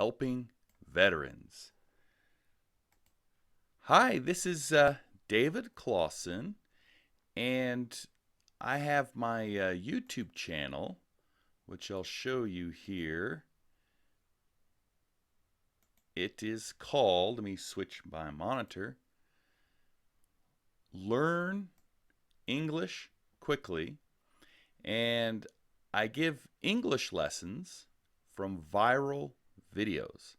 helping veterans. Hi, this is David Clausen, and I have my YouTube channel, which I'll show you here. It is called, let me switch my monitor, Learn English Quickly, and I give English lessons from viral videos.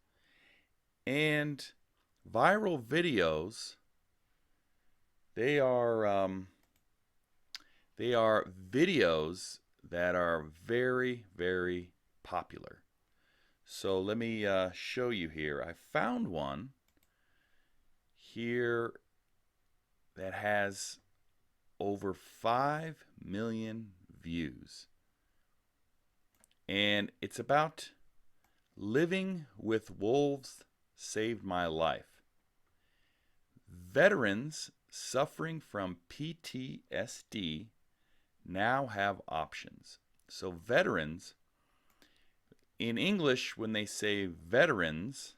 And viral videos, they are videos that are very, very popular. So let me show you here. I found one here that has over 5 million views. And it's about living with wolves saved my life. Veterans suffering from PTSD now have options. So veterans, in English, when they say veterans,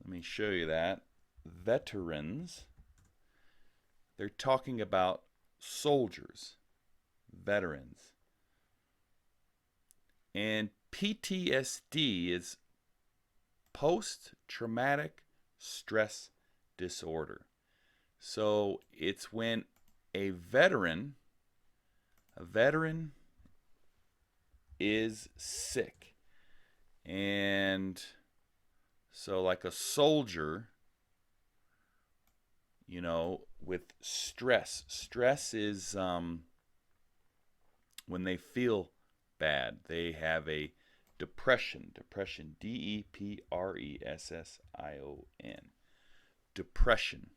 let me show you that. Veterans, they're talking about soldiers, veterans. And PTSD is post-traumatic stress disorder. So it's when a veteran is sick. And so like a soldier, you know, with stress. Stress is when they feel bad. They have a depression, D-E-P-R-E-S-S-I-O-N, depression.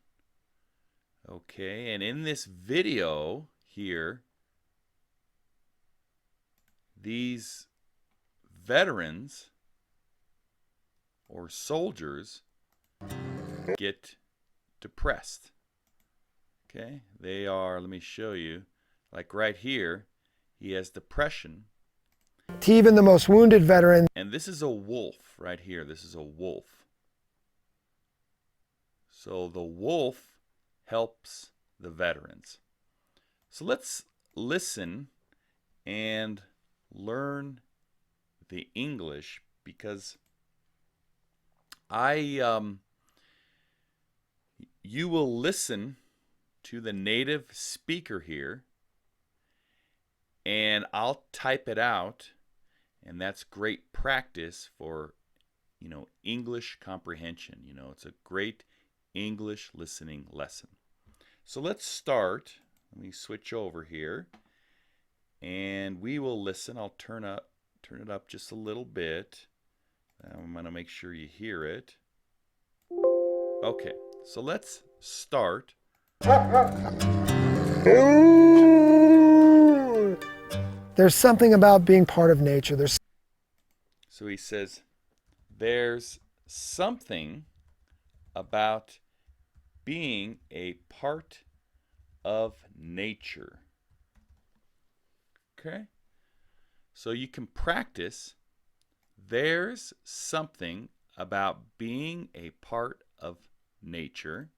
Okay, and in this video here, these veterans or soldiers get depressed. Okay, they are, let me show you, like right here, he has depression. To even the most wounded veteran. And this is a wolf right here. This is a wolf. So the wolf helps the veterans. So let's listen and learn the English, because you will listen to the native speaker here, and I'll type it out, and that's great practice for, you know, English comprehension. You know, it's a great English listening lesson. So let's start. Let me switch over here, and we will listen. I'll turn it up just a little bit. I'm going to make sure you hear it. Okay, so let's start. There's something about being part of nature. So he says, there's something about being a part of nature. Okay? So you can practice, there's something about being a part of nature.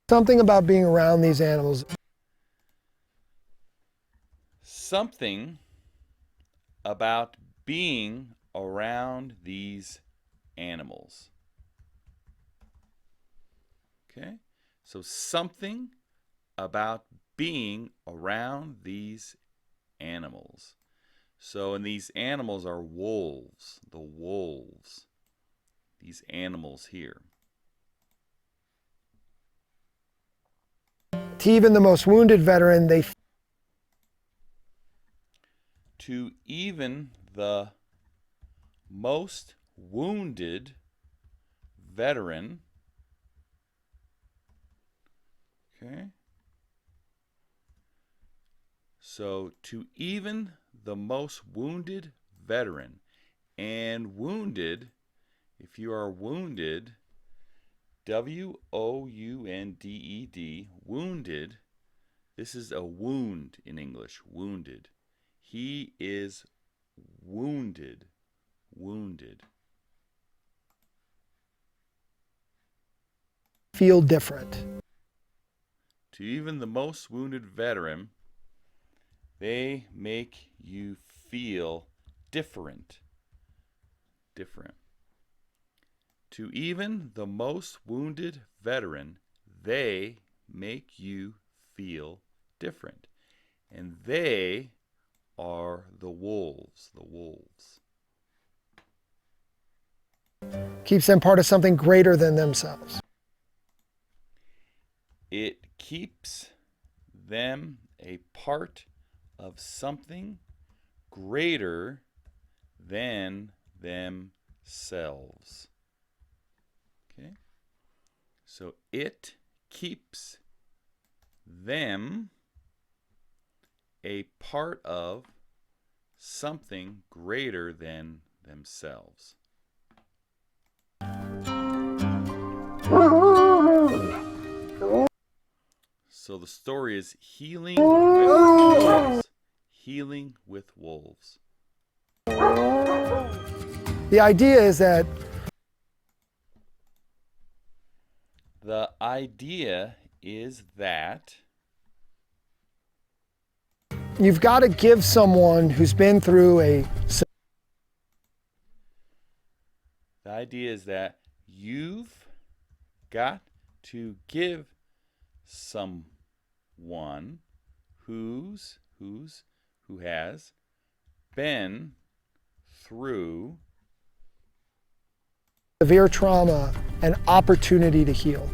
Something about being around these animals. Something about being around these animals. Okay? So something about being around these animals. So, and these animals are wolves. The wolves. These animals here. To even the most wounded veteran, To even the most wounded veteran. Okay. So to even the most wounded veteran. And wounded, if you are wounded, W-O-U-N-D-E-D, wounded, this is a wound in English, wounded. He is wounded, wounded feel different. To even the most wounded veteran, they make you feel different. Different. To even the most wounded veteran, they make you feel different. And they are the wolves. The wolves. Keeps them part of something greater than themselves. It keeps them a part of something greater than themselves. Okay? So it keeps them a part of something greater than themselves. So the story is healing with wolves. Healing with wolves. The idea is that you've got to give someone who's been through The idea is that you've got to give someone who has been through severe trauma an opportunity to heal.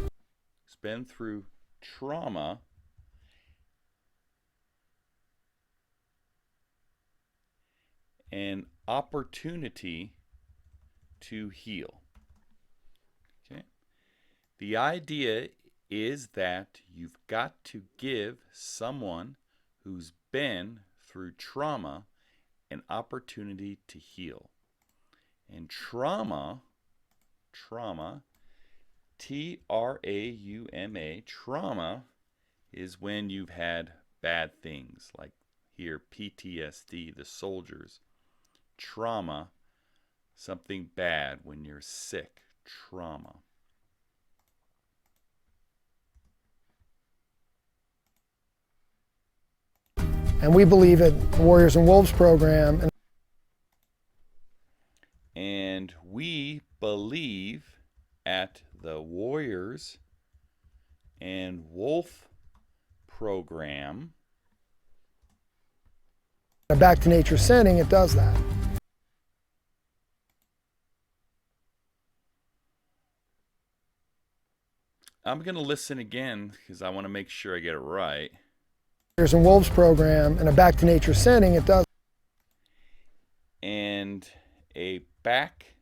It's been through trauma an opportunity to heal. Okay? The idea is that you've got to give someone who's been through trauma an opportunity to heal. And trauma, T-R-A-U-M-A, trauma is when you've had bad things, like here PTSD, the soldiers. Trauma, something bad when you're sick, trauma. And we believe at the Warriors and Wolves program. And we believe at the Warriors and Wolf program. A back to nature setting, it does that. I'm going to listen again because I want to make sure I get it right. Warriors and Wolves program in a back to nature setting, it does. And a back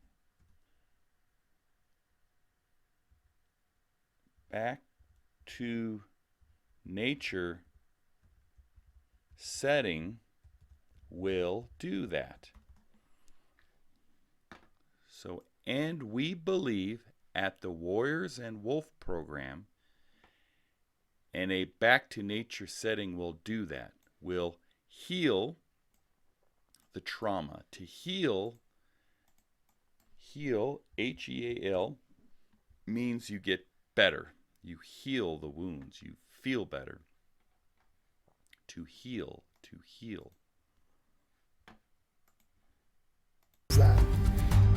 to nature setting will do that. So, and we believe at the Warriors and Wolf program, and a back to nature setting will do that. Will heal the trauma. To heal, H-E-A-L, means you get better. You heal the wounds. You feel better. To heal.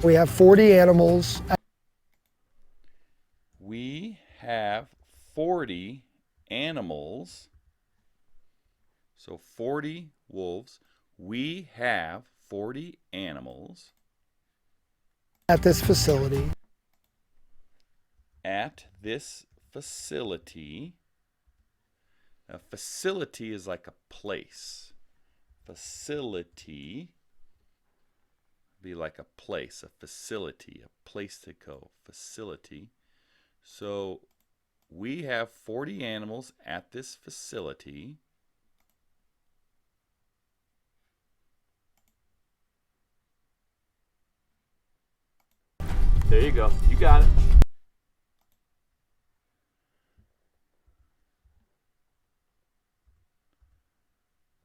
We have 40 animals. We have 40 animals. So 40 wolves. We have 40 animals At this facility. A facility is like a place. Facility be like a place, a facility, a place to go, facility. So we have 40 animals at this facility. There you go. You got it.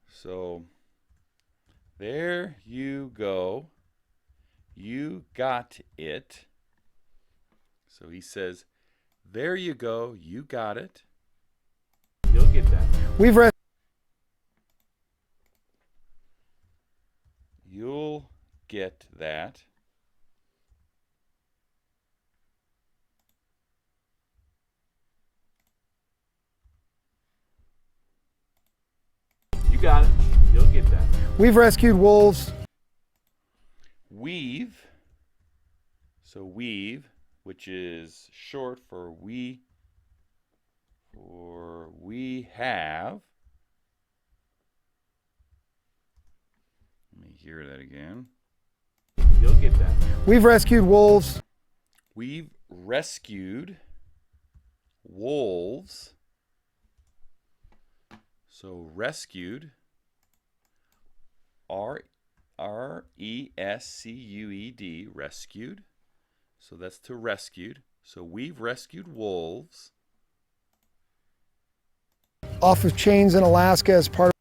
So there you go. you got it. So he says, there you go, you got it. You'll get that. You'll get that. You got it. You'll get that. We've rescued wolves. We've. So we've, which is short for we have. Let me hear that again. You'll get that. We've rescued wolves. We've rescued wolves. So rescued, R-E-S-C-U-E-D, rescued. So that's to rescued. So we've rescued wolves. Off of chains in Alaska as part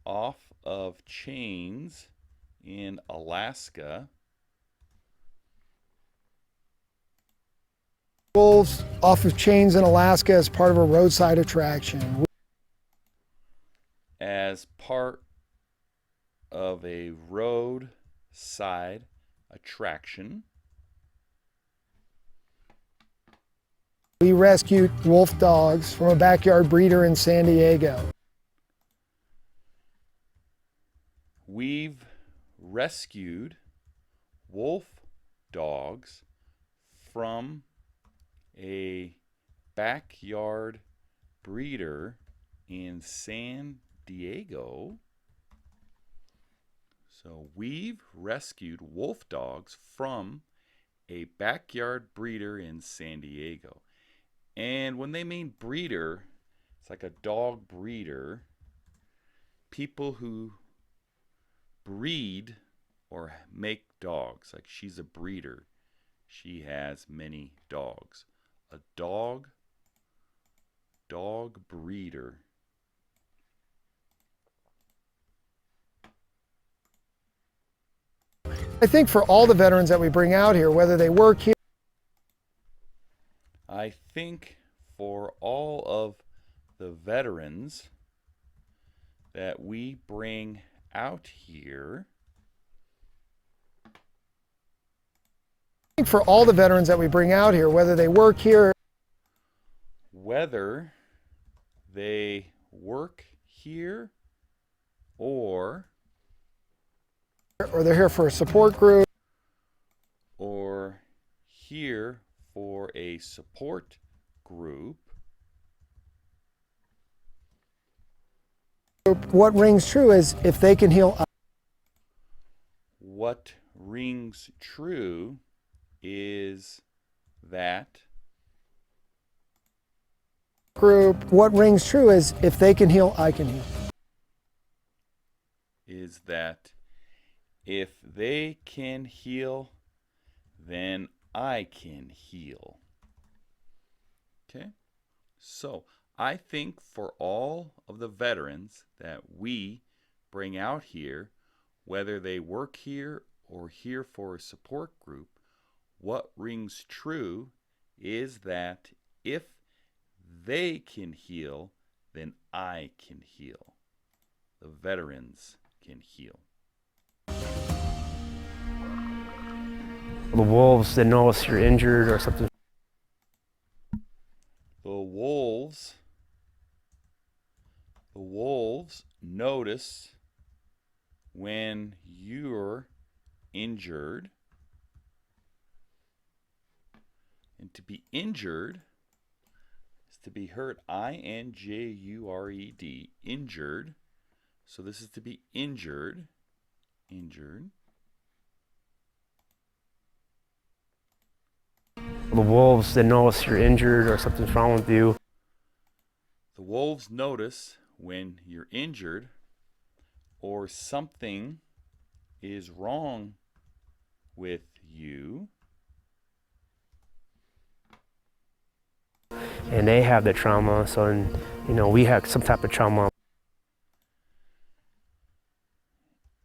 Off of chains in Alaska. wolves off of chains in Alaska as part of a roadside attraction. As part of a roadside attraction. We rescued wolf dogs from a backyard breeder in San Diego. We've rescued wolf dogs from a backyard breeder in San Diego. So we've rescued wolf dogs from a backyard breeder in San Diego. And when they mean breeder, it's like a dog breeder. People who breed or make dogs. Like she's a breeder. She has many dogs. A dog breeder. I think for all the veterans that we bring out here, whether they work here, I think for all of the veterans that we bring out here, for all the veterans that we bring out here, whether they work here, whether they work here or they're here for a support group, or here for a support group, what rings true is if they can heal. what rings true is that Group, what rings true is if they can heal, I can heal. is that if they can heal, then I can heal. Okay? So, I think for all of the veterans that we bring out here, whether they work here or here for a support group, what rings true is that if they can heal, then I can heal. The veterans can heal. The wolves, they notice you're injured or something. The wolves notice when you're injured. And to be injured is to be hurt. I-N-J-U-R-E-D. Injured. So this is to be injured. Injured. The wolves, they notice you're injured or something's wrong with you. The wolves notice when you're injured or something is wrong with you. And they have the trauma, so we have some type of trauma.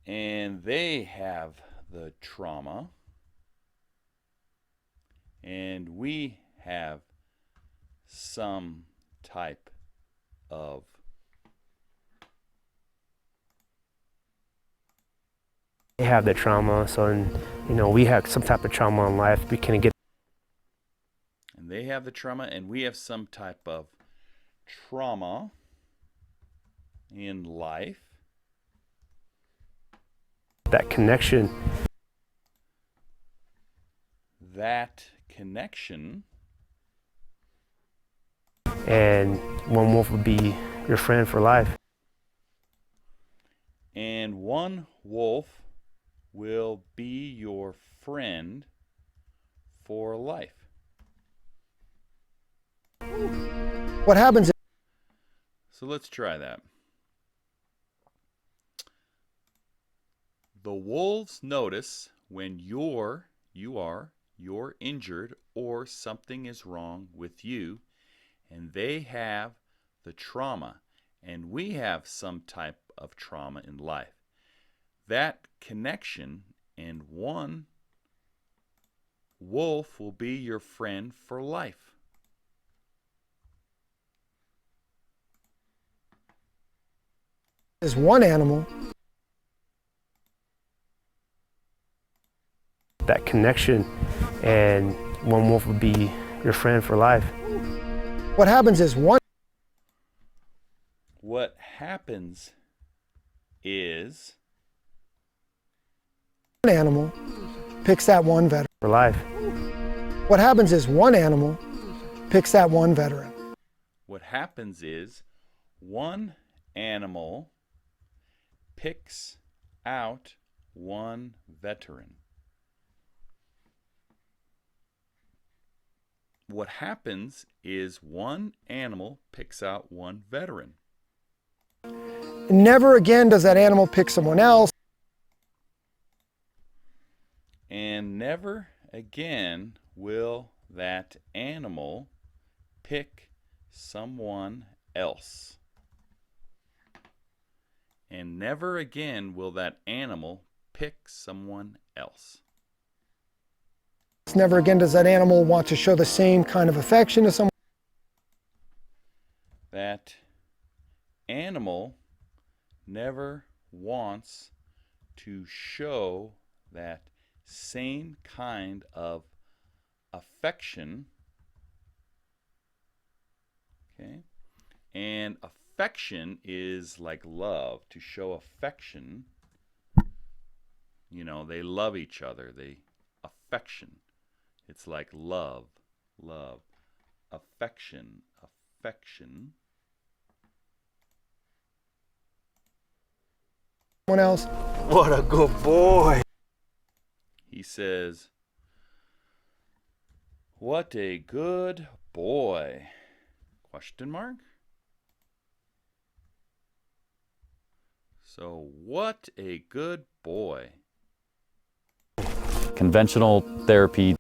And and they have the trauma, and we have some type of They have the trauma, so we have some type of trauma in life. We can get. And they have the trauma, and we have some type of trauma in life. That connection. That connection. And one wolf would be your friend for life. And one wolf will be your friend for life. What happens? So let's try that. The wolves notice when you're injured or something is wrong with you, and they have the trauma, and we have some type of trauma in life. That connection, and one wolf will be your friend for life. Is one animal. That connection, and one wolf would be your friend for life. What happens is one animal picks that one veteran. For life. What happens is one animal picks that one veteran. What happens is one animal picks out one veteran. What happens is one animal picks out one veteran. Never again does that animal pick someone else. And never again will that animal pick someone else. And never again will that animal pick someone else. Never again does that animal want to show the same kind of affection to someone. That animal never wants to show that same kind of affection. Okay? And affection is like love. To show affection, they love each other. Affection. It's like love, affection. Someone else. What a good boy. He says, "What a good boy." Question mark? So, what a good boy. Conventional therapy.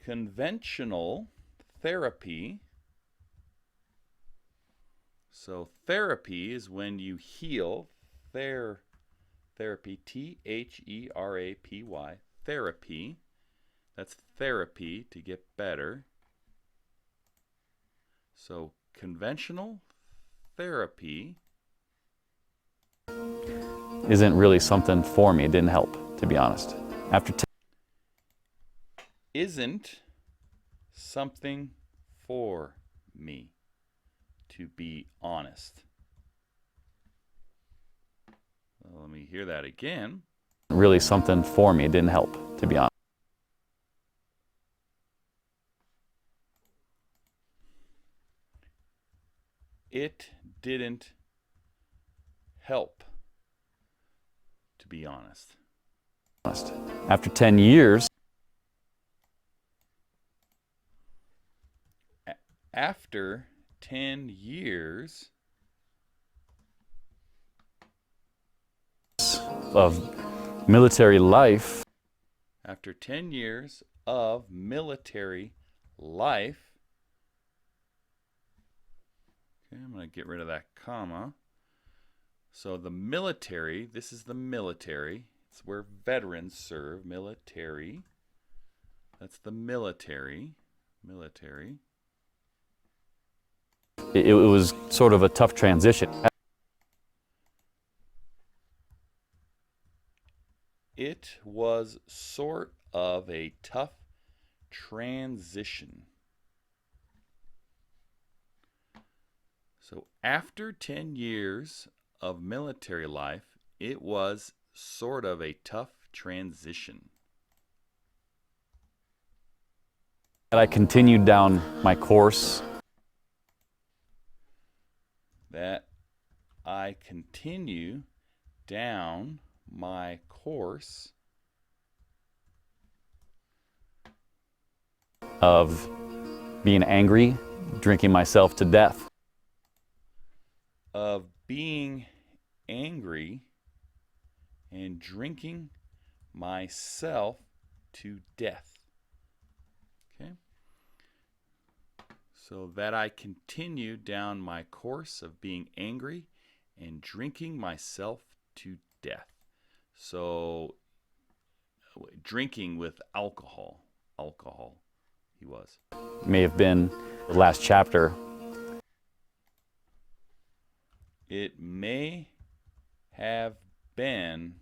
Conventional therapy. So therapy is when you heal. Therapy, T-H-E-R-A-P-Y, therapy. That's therapy to get better. So conventional therapy Isn't really something for me. It didn't help, to be honest. Isn't something for me, to be honest. Well, let me hear that again. Really something for me. It didn't help, to be honest. It didn't help, to be honest. After 10 years, After 10 years of military life, after 10 years of military life, okay, I'm going to get rid of that comma. So the military, this is the military. It's where veterans serve, military. That's the military. Military. It was sort of a tough transition. It was sort of a tough transition. So after 10 years of military life, it was sort of a tough transition. I continued down my course. That I continue down my course Of being angry, drinking myself to death. of being angry and drinking myself to death. Okay? So that I continue down my course of being angry and drinking myself to death. So drinking with alcohol. Alcohol, he was. May have been the last chapter. It may have been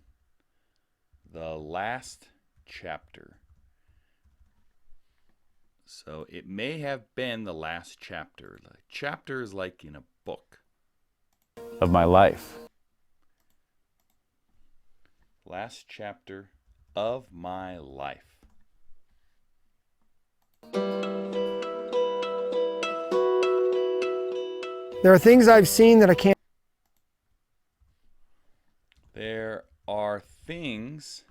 the last chapter. So it may have been the last chapter. The chapter is like in a book. Of my life. Last chapter of my life. There are things I've seen that I can't There are things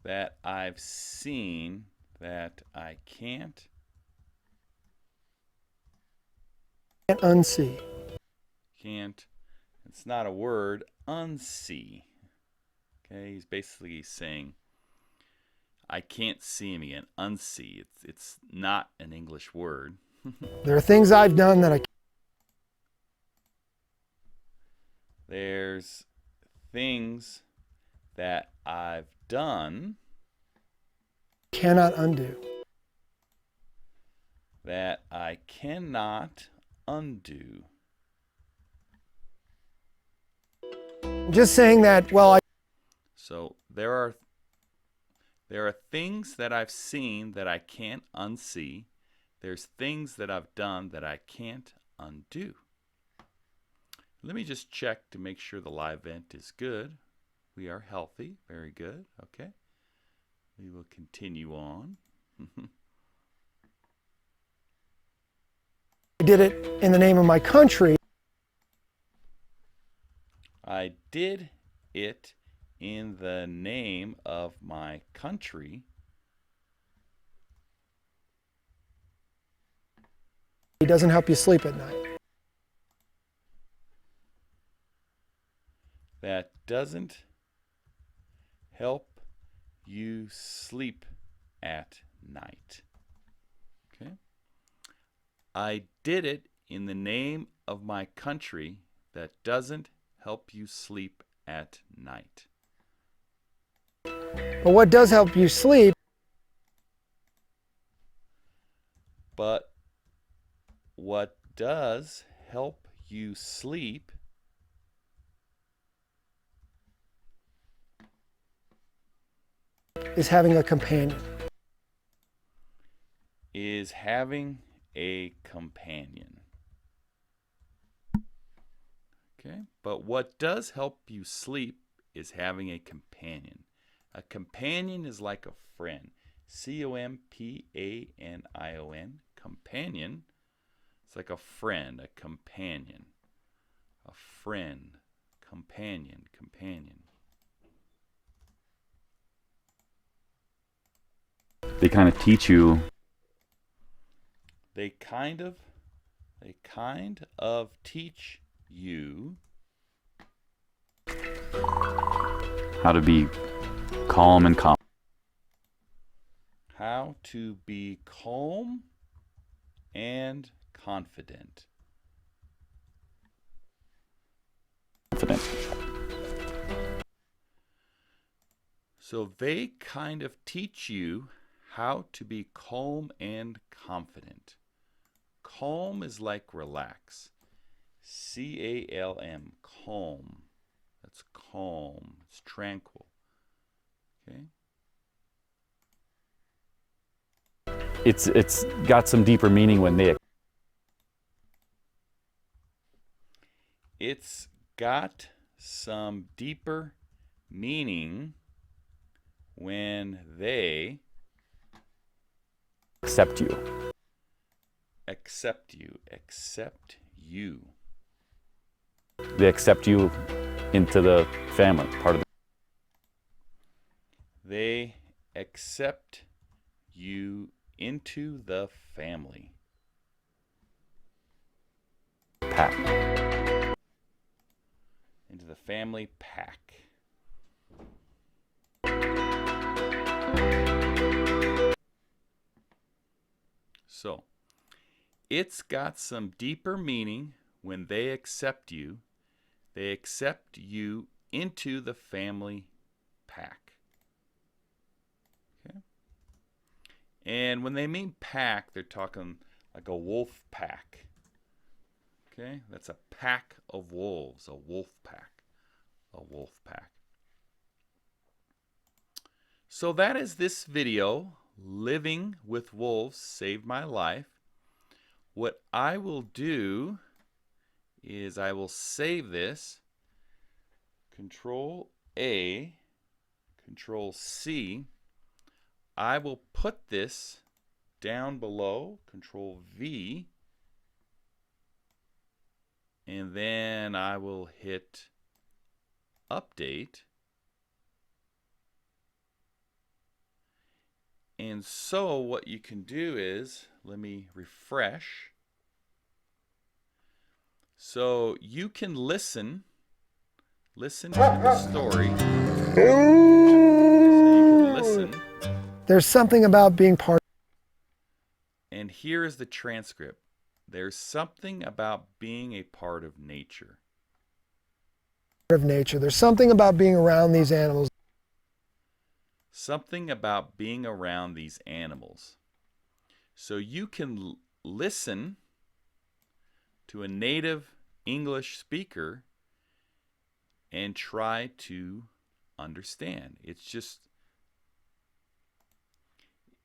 that I've seen that I can't unsee. It's not a word, unsee. Okay, he's basically saying I can't see him again. Unsee. It's not an English word. There are things I've done that I There's things that I've done cannot undo. that I cannot undo. Just saying that, well, So there are things that I've seen that I can't unsee. There's things that I've done that I can't undo. Let me just check to make sure the live vent is good. We are healthy. Very good. Okay. We will continue on. I did it in the name of my country. I did it in the name of my country. It doesn't help you sleep at night. That doesn't help you sleep at night. Okay? I did it in the name of my country. That doesn't help you sleep at night. But what does help you sleep But what does help you sleep is having a companion. is having a companion. Okay? But what does help you sleep is having a companion. A companion is like a friend. C-O-M-P-A-N-I-O-N. Companion. It's like a friend, a companion. A friend, companion, companion. They kind of teach you They kind of teach you how to be calm and confident. how to be calm and confident. So they kind of teach you how to be calm and confident. Calm is like relax. C-A-L-M, calm. That's calm. It's tranquil. Okay? It's got some deeper meaning when they It's got some deeper meaning when they accept you. accept you. Accept you. They accept you into the family, part of They accept you into the family. the pack. Into the family pack. So, it's got some deeper meaning when they accept you. They accept you into the family pack. Okay? And when they mean pack, they're talking like a wolf pack. Okay? That's a pack of wolves, a wolf pack. A wolf pack. So that is this video, Living with Wolves Saved My Life. What I will do is I will save this, Control A, Control C. I will put this down below, Control V, and then I will hit Update. And so what you can do is, let me refresh. So you can listen to the story. So you can listen. There's something about being part And here is the transcript. There's something about being a part of nature. of nature. There's something about being around these animals. Something about being around these animals. So you can listen to a native English speaker and try to understand.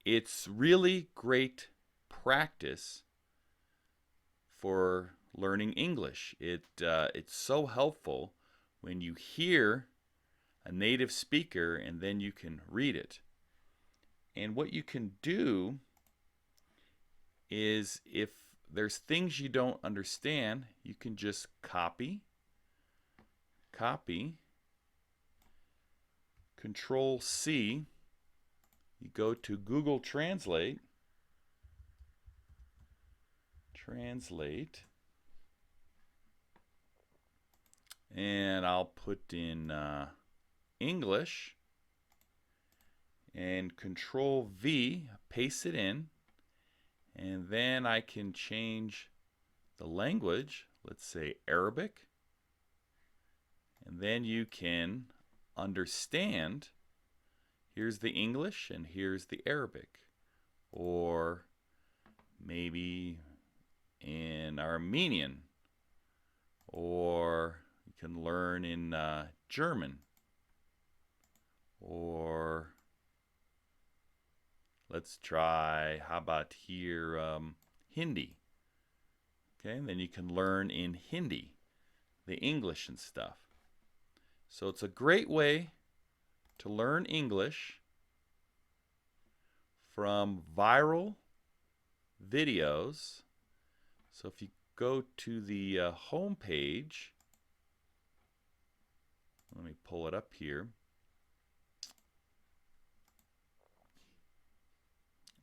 It's really great practice for learning English. It's so helpful when you hear a native speaker and then you can read it. And what you can do is, if there's things you don't understand, you can just copy, Control C, you go to Google Translate, and I'll put in English, and Control V, paste it in, and then I can change the language, let's say Arabic, and then you can understand. Here's the English and here's the Arabic, or maybe in Armenian, or you can learn in German, or let's try, how about here, Hindi. Okay, and then you can learn in Hindi, the English and stuff. So it's a great way to learn English from viral videos. So if you go to the home page, let me pull it up here.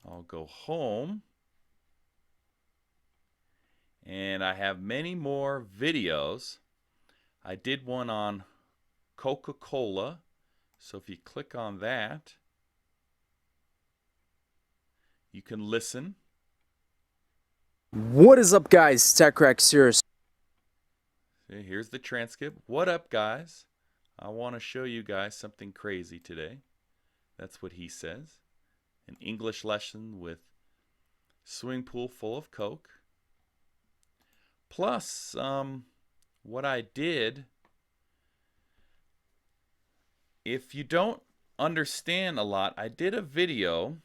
I'll go home, and I have many more videos. I did one on Coca-Cola, so if you click on that, you can listen. What is up, guys? Tech Rex Serious. See, here's the transcript. What up, guys? I want to show you guys something crazy today. That's what he says. An English lesson with swimming pool full of Coke. Plus, what I did, if you don't understand a lot, I did a video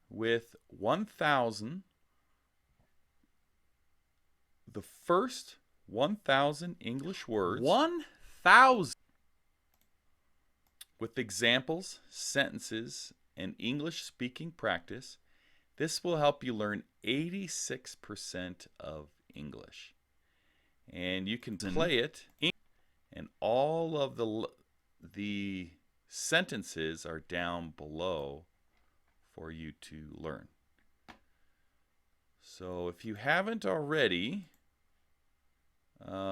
with 1,000, the first 1,000 English words. 1,000! With examples, sentences, and English speaking practice. This will help you learn 86% of English. And you can play it, and all of the sentences are down below for you to learn. So if you haven't already,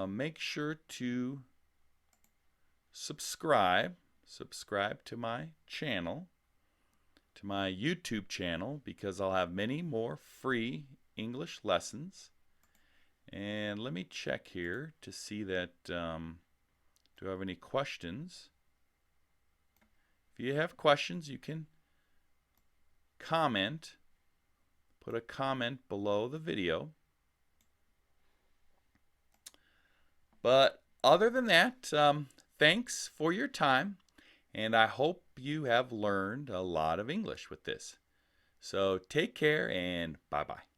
make sure to subscribe to my channel, to my YouTube channel, because I'll have many more free English lessons. And let me check here to see that, do I have any questions? If you have questions, you can comment, put a comment below the video. But other than that, thanks for your time, and I hope you have learned a lot of English with this. So take care and bye-bye.